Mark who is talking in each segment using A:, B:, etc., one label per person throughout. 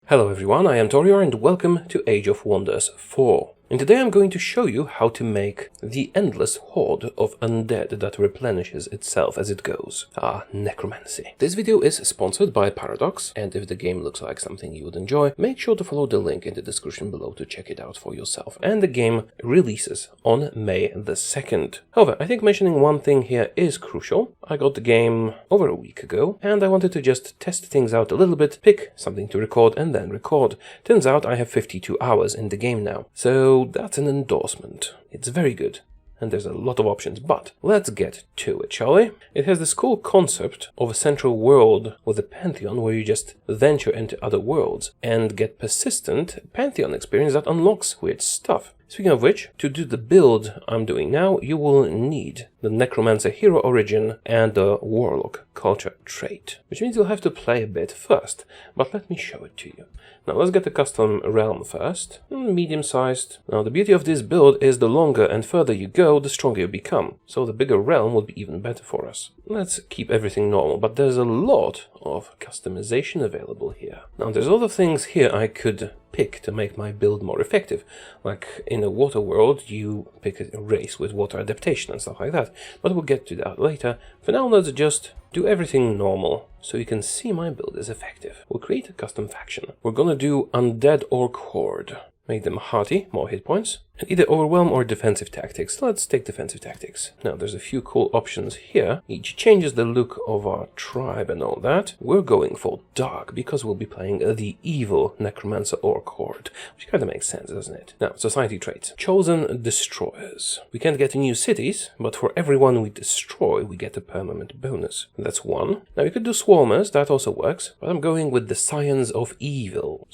A: Hello everyone, I am Taureor and welcome to Age of Wonders 4. And today I'm going to show you how to make the endless horde of undead that replenishes itself as it goes. Necromancy. This video is sponsored by Paradox, and if the game looks like something you would enjoy, make sure to follow the link in the description below to check it out for yourself. And the game releases on May the 2nd. However, I think mentioning one thing here is crucial. I got the game over a week ago, and I wanted to just test things out a little bit, pick something to record, and then record. Turns out I have 52 hours in the game now. So that's an endorsement. It's very good, and there's a lot of options, but let's get to it, shall we? It has this cool concept of a central world with a pantheon where you just venture into other worlds and get persistent pantheon experience that unlocks weird stuff. Speaking of which, to do the build I'm doing now, you will need the Necromancer hero origin and the Warlock culture trait, which means you'll have to play a bit first, but let me show it to you. Now let's get the custom realm first, medium-sized. Now the beauty of this build is the longer and further you go, the stronger you become, so the bigger realm will be even better for us. Let's keep everything normal, but there's a lot of customization available here. Now there's a lot of things here I could pick to make my build more effective. Like in a water world, you pick a race with water adaptation and stuff like that, but we'll get to that later. For now, let's just do everything normal so you can see my build is effective. We'll create a custom faction. We're gonna do Undead Orc Horde. Make them hearty, more hit points, and either overwhelm or defensive tactics. Let's take defensive tactics. Now there's a few cool options here. Each changes the look of our tribe and all that. We're going for dark because we'll be playing the evil Necromancer Orc Horde, which kind of makes sense, doesn't it? Now, society traits. Chosen destroyers. We can't get new cities, but for everyone we destroy, we get a permanent bonus. That's one. Now we could do swarmers, that also works, but I'm going with the science of evil.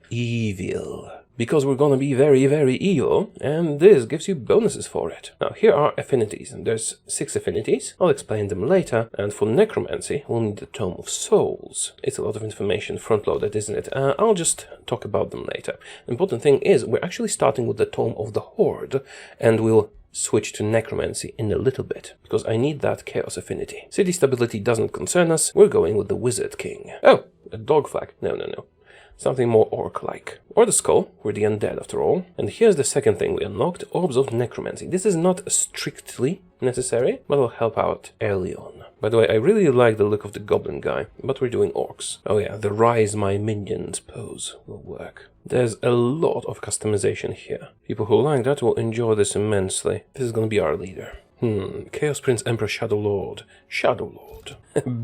A: Evil. Because we're gonna be very, very evil, and this gives you bonuses for it. Now, here are affinities, and there's 6 affinities. I'll explain them later, and for Necromancy, we'll need the Tome of Souls. It's a lot of information front-loaded, isn't it? I'll just talk about them later. The important thing is, we're actually starting with the Tome of the Horde, and we'll switch to Necromancy in a little bit, because I need that Chaos affinity. City stability doesn't concern us, we're going with the Wizard King. Oh, a dog flag. No. Something more orc-like. Or the skull, we're the undead after all. And here's the second thing we unlocked, Orbs of Necromancy. This is not strictly necessary, but it'll help out early on. By the way, I really like the look of the goblin guy, but we're doing orcs. Oh yeah, the Rise My Minions pose will work. There's a lot of customization here. People who like that will enjoy this immensely. This is gonna be our leader. Chaos Prince Emperor Shadow Lord.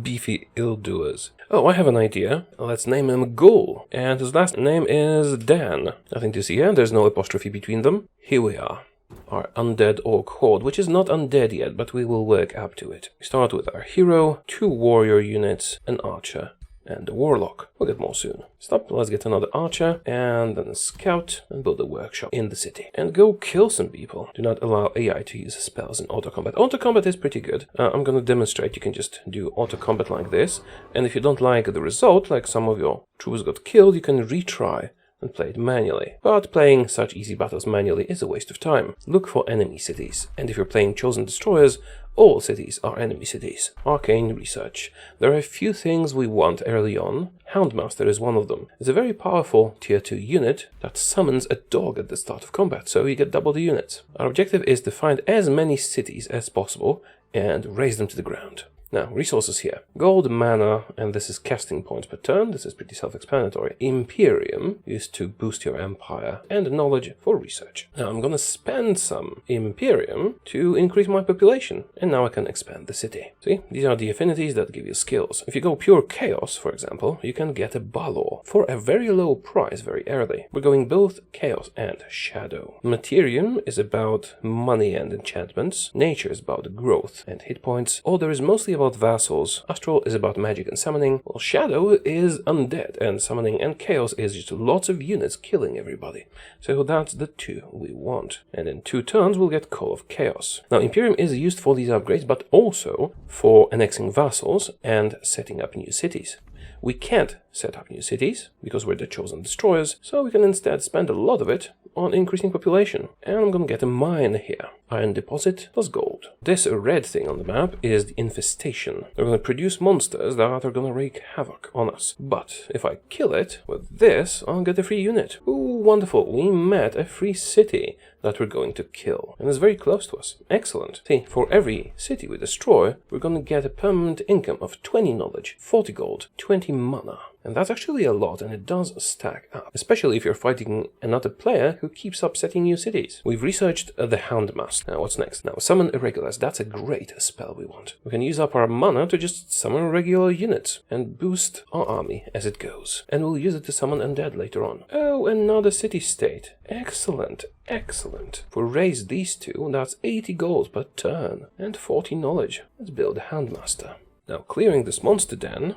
A: Beefy ill-doers. Oh, I have an idea. Let's name him Ghoul. And his last name is Dan. Nothing to see here, there's no apostrophe between them. Here we are. Our Undead Orc Horde, which is not undead yet, but we will work up to it. We start with our hero, 2 warrior units, an archer, and a warlock. We'll get more soon. Stop, let's get another archer, and then a scout, and build a workshop in the city. And go kill some people. Do not allow AI to use spells in auto-combat. Auto-combat is pretty good. I'm gonna demonstrate. You can just do auto-combat like this, and if you don't like the result, like some of your troops got killed, you can retry and play it manually. But playing such easy battles manually is a waste of time. Look for enemy cities, and if you're playing Chosen Destroyers, all cities are enemy cities. Arcane research. There are a few things we want early on. Houndmaster is one of them. It's a very powerful tier 2 unit that summons a dog at the start of combat, so you get double the units. Our objective is to find as many cities as possible and raise them to the ground. Now, resources here. Gold, mana, and this is casting points per turn. This is pretty self-explanatory. Imperium used to boost your empire, and knowledge for research. Now, I'm gonna spend some Imperium to increase my population, and now I can expand the city. See, these are the affinities that give you skills. If you go pure Chaos, for example, you can get a Balor for a very low price very early. We're going both Chaos and Shadow. Materium is about money and enchantments. Nature is about growth and hit points. Order is mostly about vassals. Astral is about magic and summoning, while Shadow is undead and summoning, and Chaos is just lots of units killing everybody. So that's the 2 we want. And in 2 turns we'll get Call of Chaos. Now Imperium is used for these upgrades, but also for annexing vassals and setting up new cities. We can't set up new cities because we're the Chosen Destroyers, so we can instead spend a lot of it on increasing population. And I'm gonna get a mine here. Iron deposit plus gold. This red thing on the map is the infestation. They're gonna produce monsters that are gonna wreak havoc on us. But if I kill it with this, I'll get a free unit. Ooh, wonderful. We met a free city that we're going to kill. And it's very close to us. Excellent. See, for every city we destroy, we're gonna get a permanent income of 20 knowledge, 40 gold, 20 mana. And that's actually a lot, and it does stack up. Especially if you're fighting another player who keeps upsetting new cities. We've researched the Houndmaster. Now what's next? Now summon irregulars. That's a great spell we want. We can use up our mana to just summon regular units and boost our army as it goes. And we'll use it to summon undead later on. Oh, another city-state. Excellent, excellent. If we raise these two, that's 80 gold per turn and 40 knowledge. Let's build a Houndmaster. Now clearing this monster den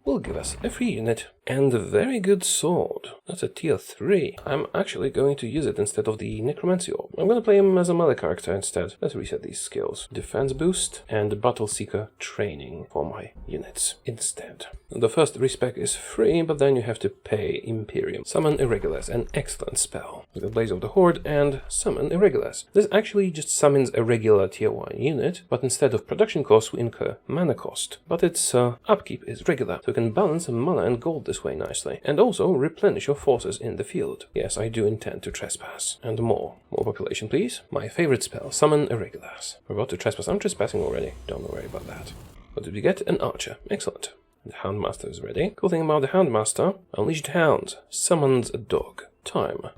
A: will give us a free unit and a very good sword. That's a tier 3. I'm actually going to use it instead of the Necromancy orb. I'm going to play him as a melee character instead. Let's reset these skills. Defense boost and Battle Seeker training for my units instead. The first respec is free, but then you have to pay Imperium. Summon Irregulars, an excellent spell. With the Blaze of the Horde and Summon Irregulars. This actually just summons a regular tier 1 unit, but instead of production cost, we incur mana cost. But its upkeep is regular, so you can balance mana and gold this way nicely. And also replenish your forces in the field. Yes, I do intend to trespass. And more. More population, please. My favorite spell, Summon Irregulars. We're about to trespass. I'm trespassing already. Don't worry about that. What did we get? An archer. Excellent. The Houndmaster is ready. Cool thing about the Houndmaster, Unleashed Hound summons a dog. Time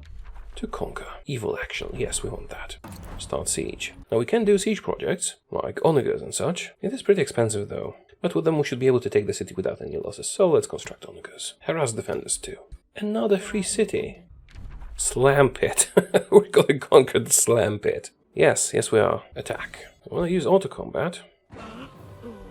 A: to conquer. Evil action. Yes, we want that. Start siege. Now we can do siege projects, like onagers and such. It is pretty expensive though. But with them we should be able to take the city without any losses, so let's construct onagers. Harass defenders too. Another free city. Slam Pit. We're gonna conquer the Slam Pit. Yes, we are. Attack. I want to use auto combat.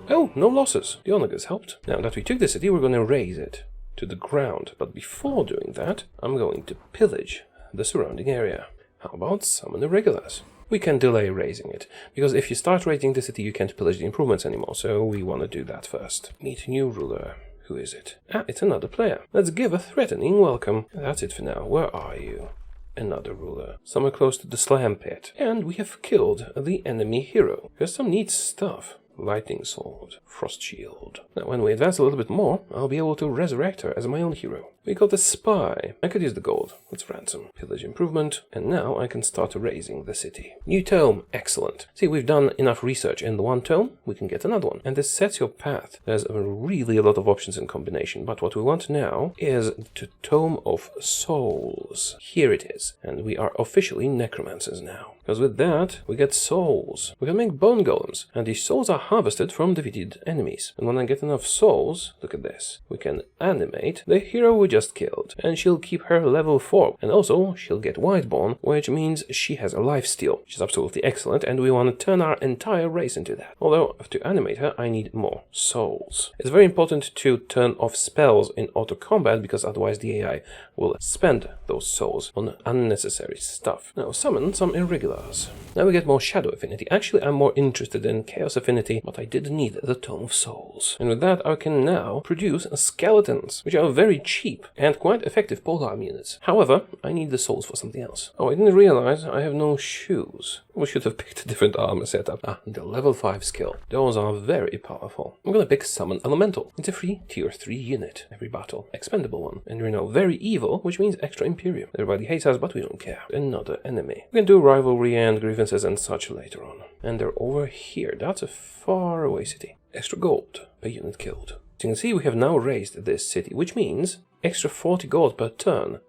A: Oh, no losses. The onagers helped. Now that we took the city, we're going to raze it to the ground. But before doing that, I'm going to pillage the surrounding area. How about summon irregulars? We can delay raising it, because if you start raising the city, you can't pillage the improvements anymore, so we want to do that first. Meet new ruler. Who is it? Ah, it's another player. Let's give a threatening welcome. That's it for now. Where are you? Another ruler. Somewhere close to the Slam Pit. And we have killed the enemy hero. Here's some neat stuff. Lightning Sword, Frost Shield. Now when we advance a little bit more, I'll be able to resurrect her as my own hero. We got a spy. I could use the gold. Let's ransom. Pillage improvement. And now I can start raising the city. New tome. Excellent. See, we've done enough research in the one tome. We can get another one. And this sets your path. There's really a lot of options in combination. But what we want now is the Tome of Souls. Here it is. And we are officially necromancers now. Because with that, we get souls. We can make bone golems. And these souls are harvested from defeated enemies. And when I get enough souls, look at this. We can animate the hero we just killed. And she'll keep her level 4. And also, she'll get Whiteborn, which means she has a lifesteal, which is absolutely excellent, and we want to turn our entire race into that. Although, to animate her, I need more souls. It's very important to turn off spells in auto combat, because otherwise the AI will spend those souls on unnecessary stuff. Now, summon some irregulars. Now we get more Shadow Affinity. Actually, I'm more interested in Chaos Affinity, but I did need the Tome of Souls. And with that, I can now produce skeletons, which are very cheap and quite effective polearm units. However, I need the souls for something else. Oh, I didn't realize I have no shoes. We should have picked a different armor setup. Ah, the level 5 skill. Those are very powerful. I'm gonna pick Summon Elemental. It's a free tier 3 unit every battle. Expendable one. And we're now very evil, which means extra Imperium. Everybody hates us, but we don't care. Another enemy. We can do rivalry and grievances and such later on. And they're over here. That's a far away city. Extra gold per unit killed. As you can see, we have now raised this city, which means extra 40 gold per turn,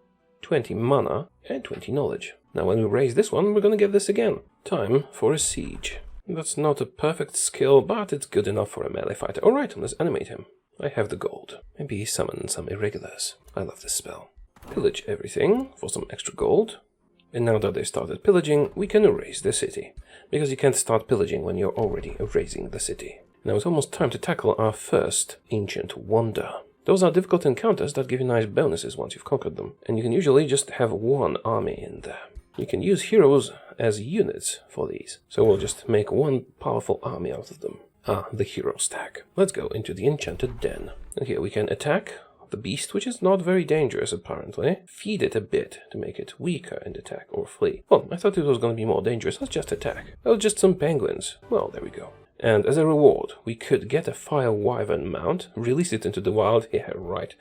A: 20 mana, and 20 knowledge. Now when we raise this one, we're gonna get this again. Time for a siege. That's not a perfect skill, but it's good enough for a melee fighter. Alright, let's animate him. I have the gold. Maybe summon some irregulars. I love this spell. Pillage everything for some extra gold. And now that they started pillaging, we can erase the city. Because you can't start pillaging when you're already erasing the city. Now it's almost time to tackle our first Ancient Wonder. Those are difficult encounters that give you nice bonuses once you've conquered them. And you can usually just have one army in there. You can use heroes as units for these. So we'll just make one powerful army out of them. Ah, the hero stack. Let's go into the Enchanted Den. And here we can attack the beast, which is not very dangerous apparently. Feed it a bit to make it weaker in attack or flee. Well, I thought it was going to be more dangerous. Let's just attack. Oh, just some penguins. Well, there we go. And as a reward, we could get a fire wyvern mount, release it into the wild, yeah, right,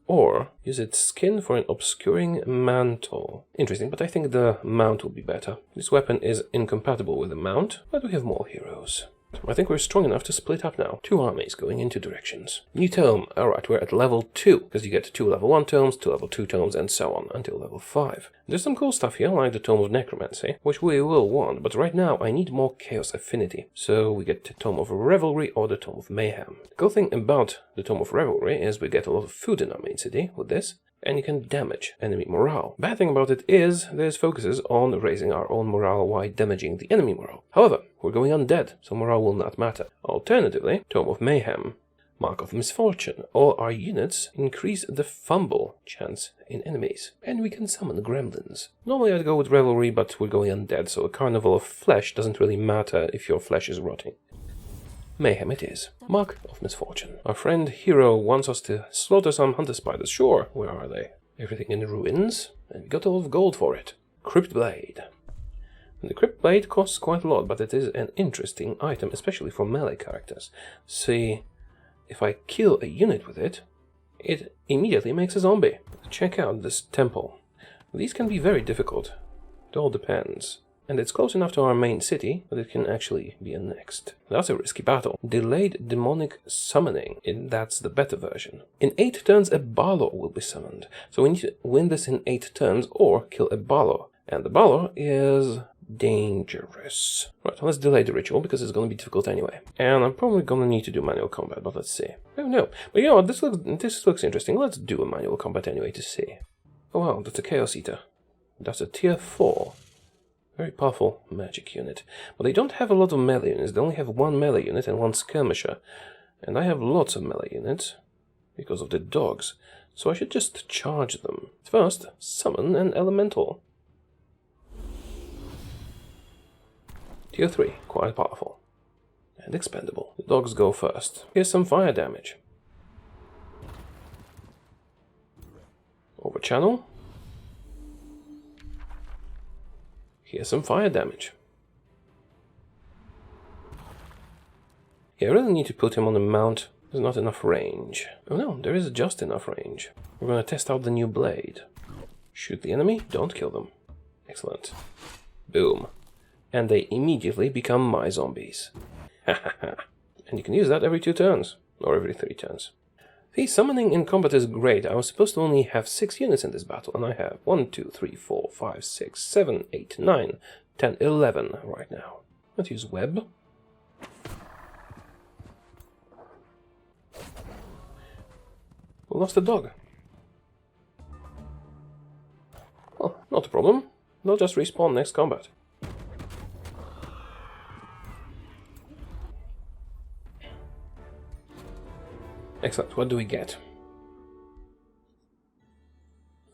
A: or use its skin for an obscuring mantle. Interesting, but I think the mount will be better. This weapon is incompatible with the mount, but we have more heroes. I think we're strong enough to split up now. 2 armies going in 2 directions. New tome. Alright, we're at level 2, because you get 2 level 1 tomes, 2 level 2 tomes, and so on, until level 5. There's some cool stuff here, like the Tome of Necromancy, which we will want, but right now I need more Chaos Affinity. So we get the Tome of Revelry or the Tome of Mayhem. The cool thing about the Tome of Revelry is we get a lot of food in our main city with this, and you can damage enemy morale. Bad thing about it is this focuses on raising our own morale while damaging the enemy morale. However, we're going undead, so morale will not matter. Alternatively, Tome of Mayhem, Mark of Misfortune. All our units increase the fumble chance in enemies, and we can summon gremlins. Normally I'd go with Revelry, but we're going undead, so a carnival of flesh doesn't really matter if your flesh is rotting. Mayhem it is. Mark of Misfortune. Our friend Hero wants us to slaughter some hunter spiders. Sure, where are they? Everything in ruins, and we got a lot of gold for it. Crypt Blade. And the Crypt Blade costs quite a lot, but it is an interesting item, especially for melee characters. See, if I kill a unit with it, it immediately makes a zombie. Check out this temple. These can be very difficult. It all depends. And it's close enough to our main city that it can actually be annexed. That's a risky battle. Delayed demonic summoning, that's the better version. In 8 turns a Balor will be summoned. So we need to win this in 8 turns or kill a Balor. And the Balor is dangerous. Right, let's delay the ritual because it's going to be difficult anyway. And I'm probably going to need to do manual combat, but let's see. Oh no, but you know what, this looks interesting. Let's do a manual combat anyway to see. Oh wow, that's a Chaos Eater. That's a tier 4. Very powerful magic unit. But they don't have a lot of melee units. They only have 1 melee unit and 1 skirmisher. And I have lots of melee units because of the dogs. So I should just charge them. First, summon an elemental. Tier 3, quite powerful. And expendable. The dogs go first. Here's some fire damage. Over channel. Here's some fire damage. Yeah, I really need to put him on a mount. There's not enough range. Oh no, there is just enough range. We're gonna test out the new blade. Shoot the enemy, don't kill them. Excellent. Boom. And they immediately become my zombies. And you can use that every 2 turns. Or every 3 turns. See, summoning in combat is great. I was supposed to only have 6 units in this battle, and I have 1, 2, 3, 4, 5, 6, 7, 8, 9, 10, 11 right now. Let's use web. We lost a dog. Well, not a problem. They'll just respawn next combat. Excellent, what do we get?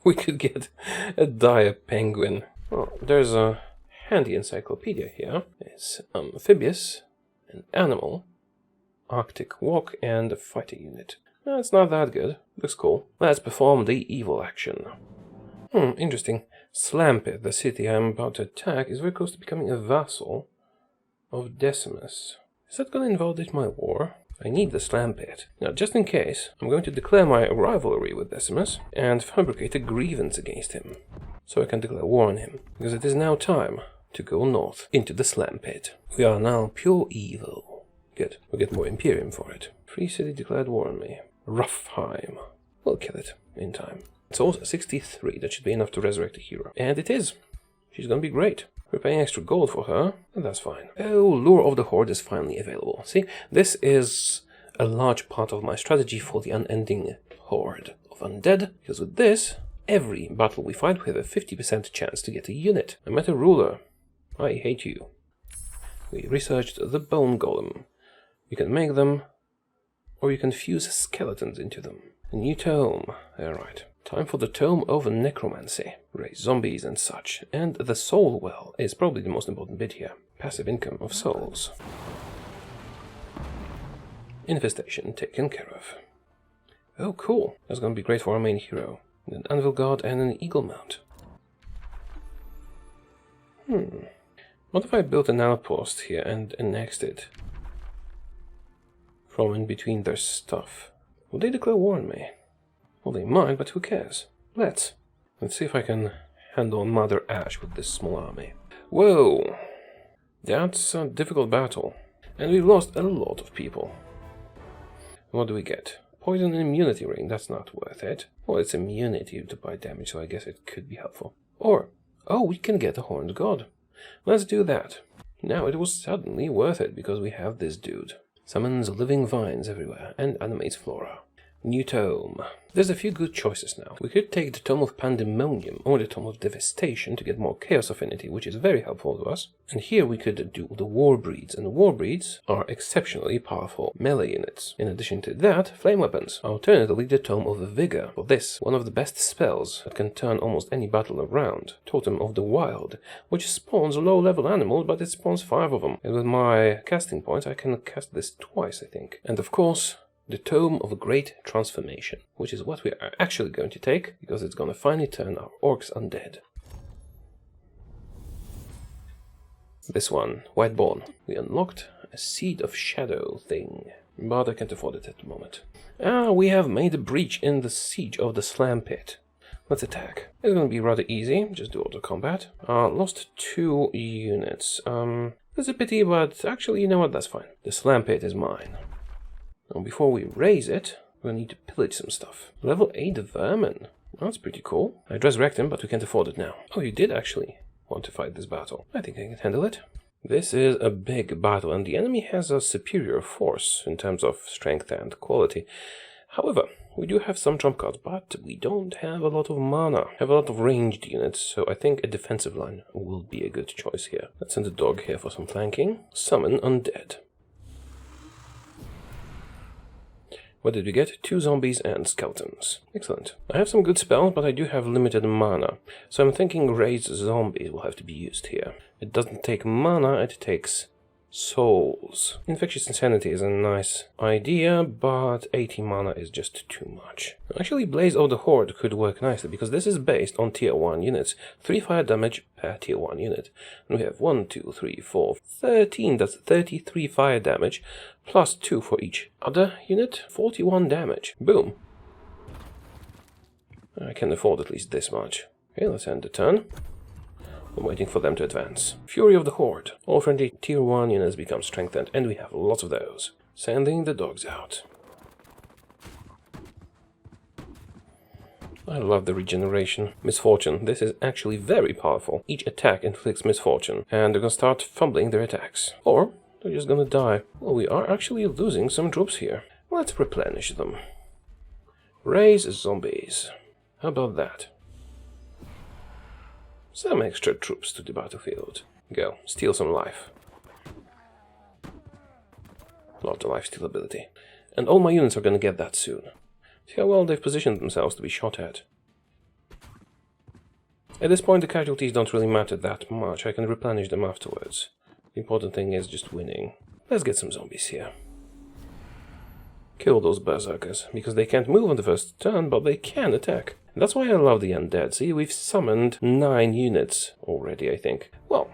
A: We could get a dire penguin. Oh, there's a handy encyclopedia here. It's amphibious, an animal, Arctic walk, and a fighter unit. It's not that good. Looks cool. Let's perform the evil action. Interesting. Slampit, the city I'm about to attack, is very close to becoming a vassal of Decimus. Is that going to invalidate my war? I need the Slampit. Now, just in case, I'm going to declare my rivalry with Decimus and fabricate a grievance against him, so I can declare war on him, because it is now time to go north into the Slampit. We are now pure evil. Good, we'll get more Imperium for it. Free city declared war on me. Ruffheim. We'll kill it in time. It's also 63, that should be enough to resurrect a hero. And it is. She's gonna be great. We're paying extra gold for her, and that's fine. Oh, Lure of the Horde is finally available. See, this is a large part of my strategy for the unending horde of undead, because with this, every battle we fight we have a 50% chance to get a unit. I met a ruler. I hate you. We researched the bone golem. You can make them, or you can fuse skeletons into them. A new tome. Alright. Time for the Tome of Necromancy. Raise zombies and such. And the Soul Well is probably the most important bit here. Passive income of souls. Infestation taken care of. Oh, cool. That's gonna be great for our main hero. An Anvil Guard and an Eagle Mount. What if I built an outpost here and annexed it from in between their stuff? Would they declare war on me? Well, they might, but who cares? Let's see if I can handle Mother Ash with this small army. Whoa! That's a difficult battle. And we've lost a lot of people. What do we get? Poison and immunity ring, that's not worth it. Well, it's immunity to bite damage, so I guess it could be helpful. Or, oh, we can get a Horned God. Let's do that. Now it was suddenly worth it, because we have this dude. Summons living vines everywhere, and animates flora. New tome. There's a few good choices now. We could take the Tome of Pandemonium or the Tome of Devastation to get more Chaos Affinity, which is very helpful to us. And here we could do the War Breeds, and the War Breeds are exceptionally powerful melee units. In addition to that, flame weapons. Alternatively, the Tome of Vigor. For this, one of the best spells that can turn almost any battle around. Totem of the Wild, which spawns low-level animals, but it spawns 5 of them. And with my casting points, I can cast this twice, I think. And of course, the Tome of Great Transformation, which is what we are actually going to take, because it's going to finally turn our orcs undead. This one, Whiteborn. We unlocked a Seed of Shadow thing, but I can't afford it at the moment. We have made a breach in the Siege of the Slam Pit. Let's attack. It's going to be rather easy, just do auto combat. Lost 2 units. That's a pity, but actually, you know what, that's fine. The Slam Pit is mine. Now, before we raise it, we'll need to pillage some stuff. Level 8 Vermin. That's pretty cool. I resurrect him, but we can't afford it now. Oh, you did actually want to fight this battle. I think I can handle it. This is a big battle, and the enemy has a superior force in terms of strength and quality. However, we do have some trump cards, but we don't have a lot of mana. Have a lot of ranged units, so I think a defensive line will be a good choice here. Let's send a dog here for some flanking. Summon Undead. What did we get? 2 zombies and skeletons. Excellent. I have some good spells, but I do have limited mana. So I'm thinking raised zombies will have to be used here. It doesn't take mana, it takes souls. Infectious Insanity is a nice idea, but 80 mana is just too much. Actually, Blaze of the Horde could work nicely, because this is based on tier 1 units. 3 fire damage per tier 1 unit. And we have 1, 2, 3, 4, 13, that's 33 fire damage, plus 2 for each other unit, 41 damage. Boom. I can afford at least this much. Okay, let's end the turn. I'm waiting for them to advance. Fury of the Horde. All friendly tier 1 units become strengthened, and we have lots of those. Sending the dogs out. I love the regeneration. Misfortune. This is actually very powerful. Each attack inflicts misfortune, and they're gonna start fumbling their attacks. Or they're just gonna die. Well, we are actually losing some troops here. Let's replenish them. Raise zombies. How about that? Some extra troops to the battlefield. Go, steal some life. Love the lifesteal ability. And all my units are gonna get that soon. See how well they've positioned themselves to be shot at. At this point, the casualties don't really matter that much. I can replenish them afterwards. The important thing is just winning. Let's get some zombies here. Kill those berserkers, because they can't move on the first turn, but they can attack. And that's why I love the undead. See, we've summoned 9 units already, I think. Well,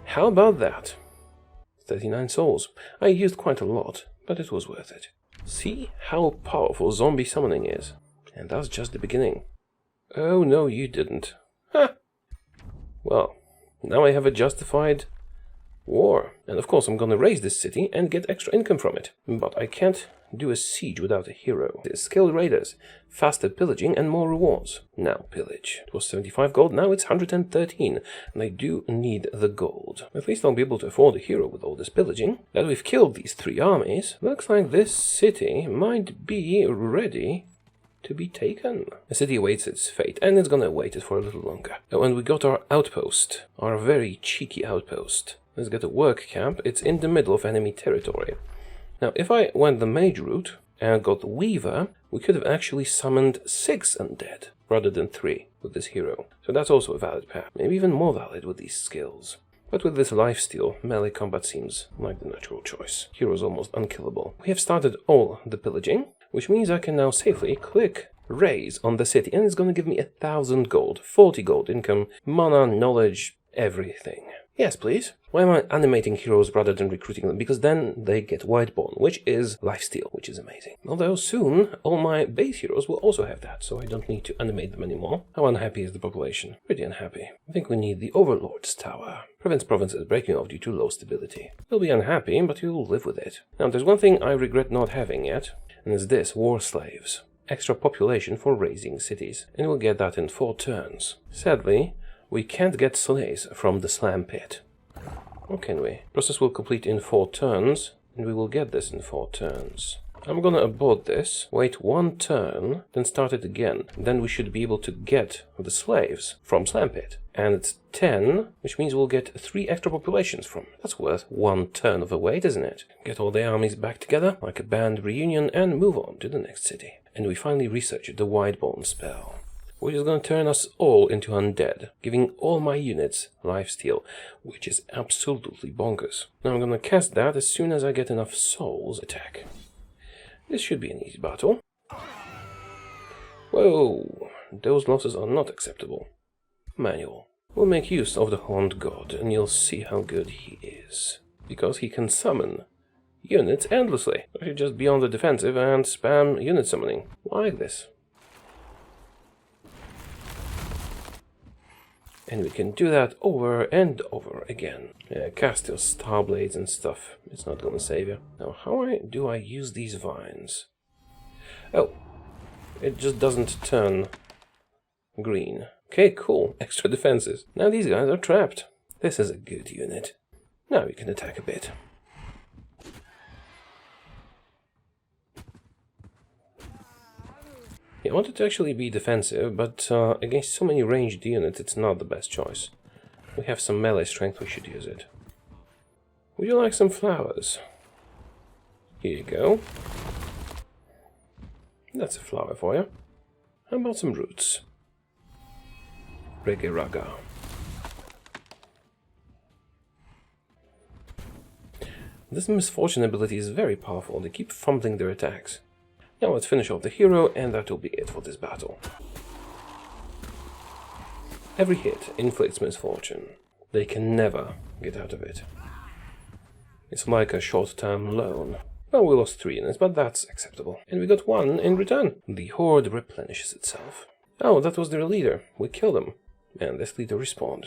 A: how about that? 39 souls. I used quite a lot, but it was worth it. See how powerful zombie summoning is. And that's just the beginning. Oh, no, you didn't. Ha! Well, now I have a justified war. And of course I'm gonna raise this city and get extra income from it. But I can't do a siege without a hero. There's skilled raiders, faster pillaging and more rewards. Now pillage. It was 75 gold, now it's 113. And I do need the gold. At least I'll be able to afford a hero with all this pillaging. That we've killed these 3 armies, looks like this city might be ready to be taken. The city awaits its fate, and it's gonna await it for a little longer. Oh, and we got our outpost. Our very cheeky outpost. Let's get a work camp. It's in the middle of enemy territory. Now, if I went the mage route and got the Weaver, we could have actually summoned 6 undead rather than 3 with this hero. So that's also a valid path. Maybe even more valid with these skills. But with this lifesteal, melee combat seems like the natural choice. Hero's almost unkillable. We have started all the pillaging. which means I can now safely click raise on the city, and it's going to give me 1,000 gold, 40 gold income, mana, knowledge, everything. Yes, please. Why am I animating heroes rather than recruiting them? Because then they get Whiteborn, which is lifesteal, which is amazing. Although soon all my base heroes will also have that, so I don't need to animate them anymore. How unhappy is the population? Pretty unhappy. I think we need the Overlord's Tower. Prevents provinces breaking off due to low stability. You'll be unhappy, but you'll live with it. Now, there's one thing I regret not having yet, and it's this, War Slaves. Extra population for raising cities, and we'll get that in 4 turns. Sadly, we can't get slaves from the Slam Pit. Or can we? Process will complete in 4 turns, and we will get this in 4 turns. I'm gonna abort this, wait 1 turn, then start it again. Then we should be able to get the slaves from Slam Pit. And it's 10, which means we'll get 3 extra populations from it. That's worth 1 turn of a wait, isn't it? Get all the armies back together, like a band reunion, and move on to the next city. And we finally research the Whiteborn spell, which is going to turn us all into undead, giving all my units lifesteal, which is absolutely bonkers. Now I'm going to cast that as soon as I get enough souls attack. This should be an easy battle. Whoa, those losses are not acceptable. Manual. We'll make use of the Horned God, and you'll see how good he is. Because he can summon units endlessly. I should just be on the defensive and spam unit summoning, like this. And we can do that over and over again. Yeah, cast your star blades and stuff. It's not gonna save you. Now, how do I use these vines? Oh, it just doesn't turn green. Okay, cool. Extra defenses. Now these guys are trapped. This is a good unit. Now we can attack a bit. Yeah, I wanted to actually be defensive, but against so many ranged units, it's not the best choice. We have some melee strength, we should use it. Would you like some flowers? Here you go. That's a flower for you. How about some roots? Reggae Raga. This Misfortune ability is very powerful. They keep fumbling their attacks. Now let's finish off the hero, and that will be it for this battle. Every hit inflicts misfortune. They can never get out of it. It's like a short-term loan. Well, we lost 3 units, but that's acceptable. And we got 1 in return. The Horde replenishes itself. Oh, that was their leader. We killed him. And this leader respawned.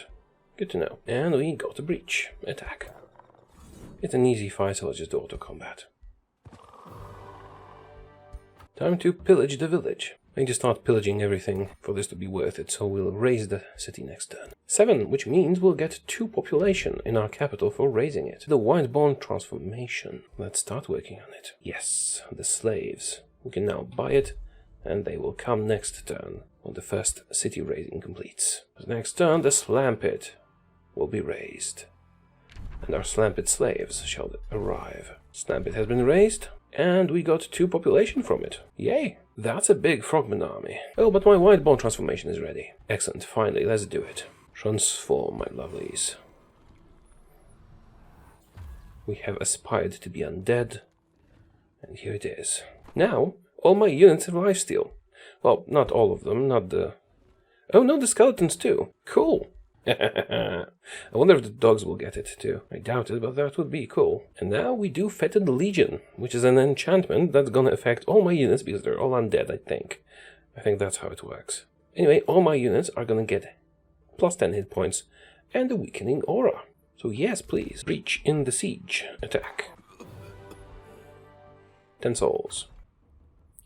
A: Good to know. And we got a breach. Attack. It's an easy fight, so I'll just auto-combat. Time to pillage the village. I need to start pillaging everything for this to be worth it, so we'll raise the city next turn. 7, which means we'll get 2 population in our capital for raising it. The Whiteborn transformation. Let's start working on it. Yes, the slaves. We can now buy it, and they will come next turn when the first city raising completes. Next turn, the Slam Pit will be raised, and our Slam Pit slaves shall arrive. Slam Pit has been raised, and we got 2 population from it. Yay! That's a big frogman army. Oh, but my Whiteborn transformation is ready. Excellent, finally, let's do it. Transform, my lovelies. We have aspired to be undead, and here it is. Now, all my units have lifesteal. Well, not all of them, not the... Oh no, the skeletons too. Cool. I wonder if the dogs will get it too. I doubt it, but that would be cool. And now we do Fetid Legion, which is an enchantment that's gonna affect all my units because they're all undead, I think. I think that's how it works. Anyway, all my units are gonna get plus 10 hit points and a weakening aura. So yes, please, breach in the siege. Attack. 10 souls.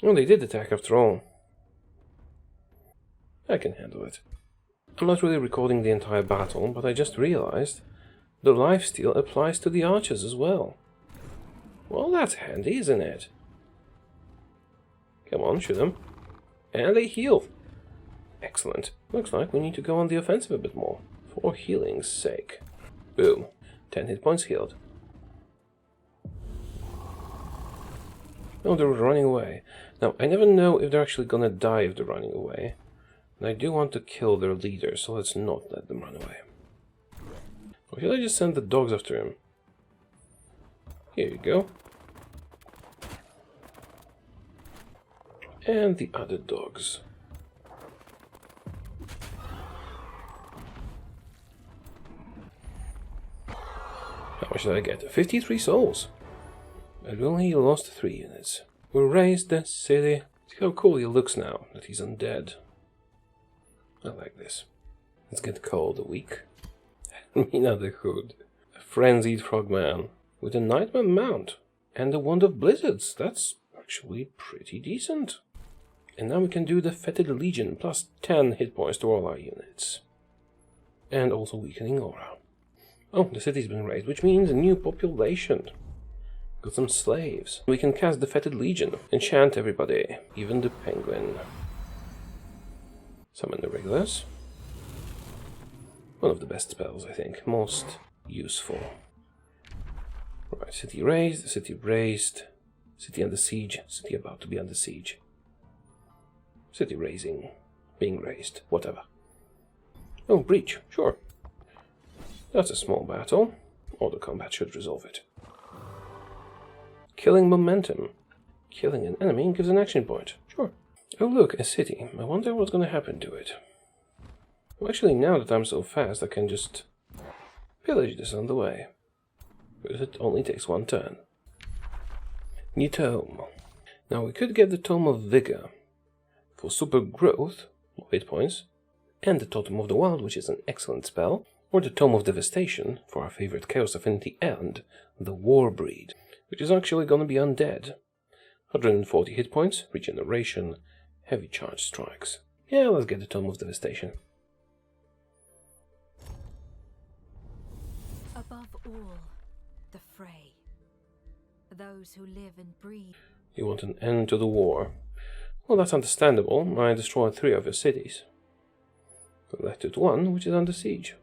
A: Oh, they did attack after all. I can handle it. I'm not really recording the entire battle, but I just realized the lifesteal applies to the archers as well. Well, that's handy, isn't it? Come on, shoot them. And they heal. Excellent. Looks like we need to go on the offensive a bit more, for healing's sake. Boom. 10 hit points healed. Oh, they're running away. Now, I never know if they're actually gonna die if they're running away. And I do want to kill their leader, so let's not let them run away. Or should I just send the dogs after him? Here you go. And the other dogs. How much did I get? 53 souls. And we only lost 3 units. We raised the city. See how cool he looks now that he's undead. I like this. Let's get called a week. Mina the Hood. A frenzied frogman with a nightmare mount and a wand of blizzards. That's actually pretty decent. And now we can do the Fetid Legion plus 10 hit points to all our units. And also weakening aura. Oh, the city's been raised, which means a new population. Got some slaves. We can cast the Fetid Legion. Enchant everybody, even the penguin. Summon the regulars. One of the best spells, I think. Most useful. Right, city raised, city raised. City under siege, city about to be under siege. City raising, being raised, whatever. Oh, breach, sure. That's a small battle. Auto combat should resolve it. Killing momentum. Killing an enemy gives an action point. Sure. Oh look, a city. I wonder what's going to happen to it. Well, actually, now that I'm so fast, I can just pillage this on the way. Because it only takes 1 turn. New tome. Now we could get the Tome of Vigor for super growth, of hit points, and the Totem of the Wild, which is an excellent spell, or the Tome of Devastation for our favorite Chaos Affinity, and the Warbreed, which is actually going to be undead. 140 hit points, regeneration, heavy charge strikes. Yeah, let's get the Tome of Devastation.
B: Above all, the fray. Those who live and breathe.
A: You want an end to the war. Well, that's understandable. I destroyed 3 of your cities. Left with 1, which is under siege.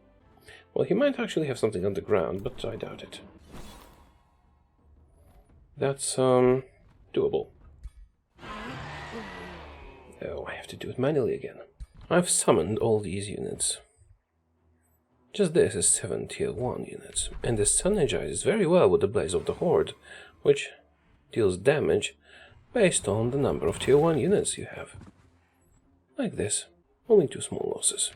A: Well, he might actually have something underground, but I doubt it. That's, doable. Oh, I have to do it manually again. I've summoned all these units. Just this is 7 tier 1 units, and this synergizes very well with the Blaze of the Horde, which deals damage based on the number of tier 1 units you have. Like this, only 2 small losses.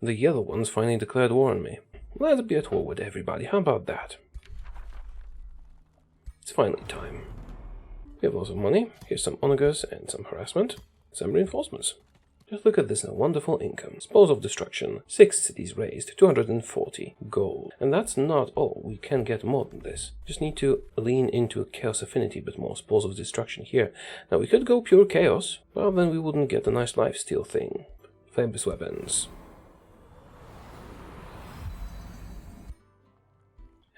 A: The yellow ones finally declared war on me. Let's be at war with everybody, how about that? It's finally time. We have lots of money, here's some onagers and some harassment, some reinforcements. Just look at this now, wonderful income. Spells of Destruction, 6 cities raised, 240 gold. And that's not all, we can get more than this. Just need to lean into Chaos Affinity a bit more, Spells of Destruction here. Now we could go pure Chaos, but then we wouldn't get the nice lifesteal thing. Flameless weapons.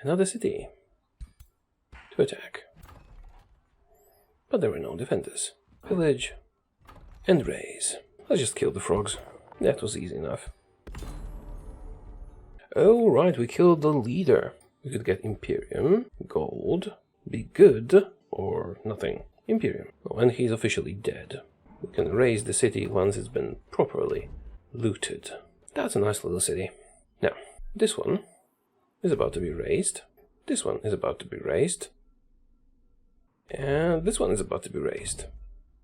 A: Another city. To attack. But there were no defenders. Pillage and raise. Let's just kill the frogs. That was easy enough. Oh, right, we killed the leader. We could get Imperium, gold, be good, or nothing. Imperium. Oh, and he's officially dead. We can raise the city once it's been properly looted. That's a nice little city. Now, this one is about to be raised. This one is about to be raised. And this one is about to be raised.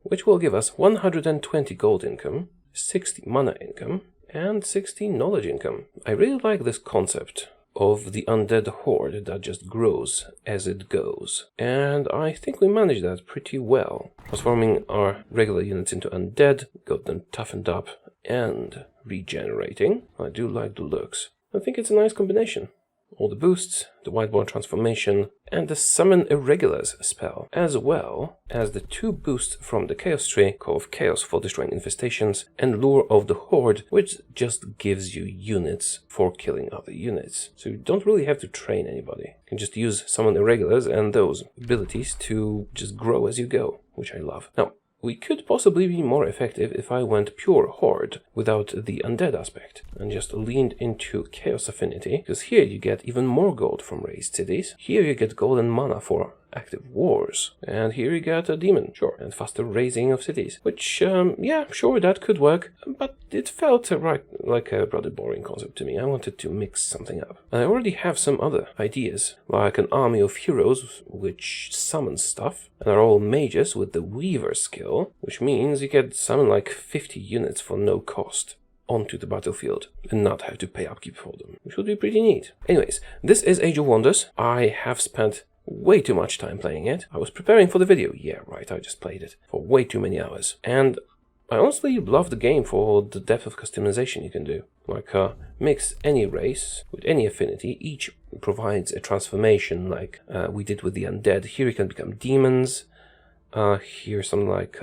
A: Which will give us 120 gold income, 60 mana income, and 60 knowledge income. I really like this concept of the Undead Horde that just grows as it goes. And I think we managed that pretty well. Transforming our regular units into undead, got them toughened up, and regenerating. I do like the looks. I think it's a nice combination. All the boosts, the Whiteborn transformation, and the Summon Irregulars spell, as well as the 2 boosts from the Chaos Tree, Call of Chaos for destroying infestations, and Lure of the Horde, which just gives you units for killing other units. So you don't really have to train anybody. You can just use Summon Irregulars and those abilities to just grow as you go, which I love. Now, we could possibly be more effective if I went pure Horde without the undead aspect and just leaned into Chaos Affinity, because here you get even more gold from raised cities. Here you get gold and mana for active wars. And here you got a demon, sure, and faster raising of cities, which, yeah, sure, that could work, but it felt like a rather boring concept to me. I wanted to mix something up. I already have some other ideas, like an army of heroes which summon stuff, and are all mages with the Weaver skill, which means you can summon like 50 units for no cost onto the battlefield and not have to pay upkeep for them, which would be pretty neat. Anyways, this is Age of Wonders. I have spent way too much time playing it. I was preparing for the video. Yeah, right, I just played it for way too many hours. And I honestly love the game for the depth of customization you can do. Like, mix any race with any affinity. Each provides a transformation like we did with the Undead. Here you can become demons. Here's something like,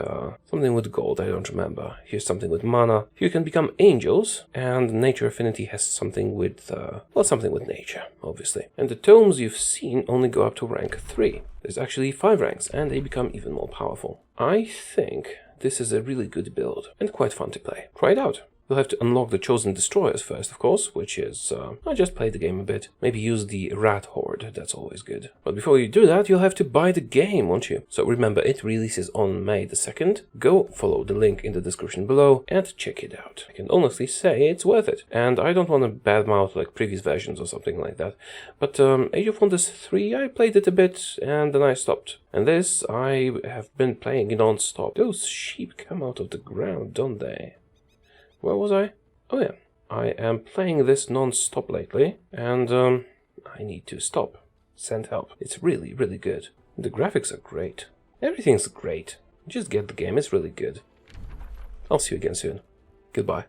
A: something with gold, I don't remember. Here's something with mana. Here you can become angels, and nature affinity has something with, well, something with nature, obviously. And the tomes you've seen only go up to rank 3. There's actually 5 ranks, and they become even more powerful. I think this is a really good build, and quite fun to play. Try it out. You'll have to unlock the Chosen Destroyers first, of course, which is, I just played the game a bit. Maybe use the Rat Horde, that's always good. But before you do that, you'll have to buy the game, won't you? So remember, it releases on May the 2nd. Go follow the link in the description below and check it out. I can honestly say it's worth it. And I don't want to badmouth like previous versions or something like that. But Age of Wonders 3, I played it a bit and then I stopped. And this, I have been playing non-stop. Those sheep come out of the ground, don't they? Where was I? Oh yeah, I am playing this non-stop lately, and I need to stop. Send help. It's really, really good. The graphics are great. Everything's great. Just get the game, it's really good. I'll see you again soon. Goodbye.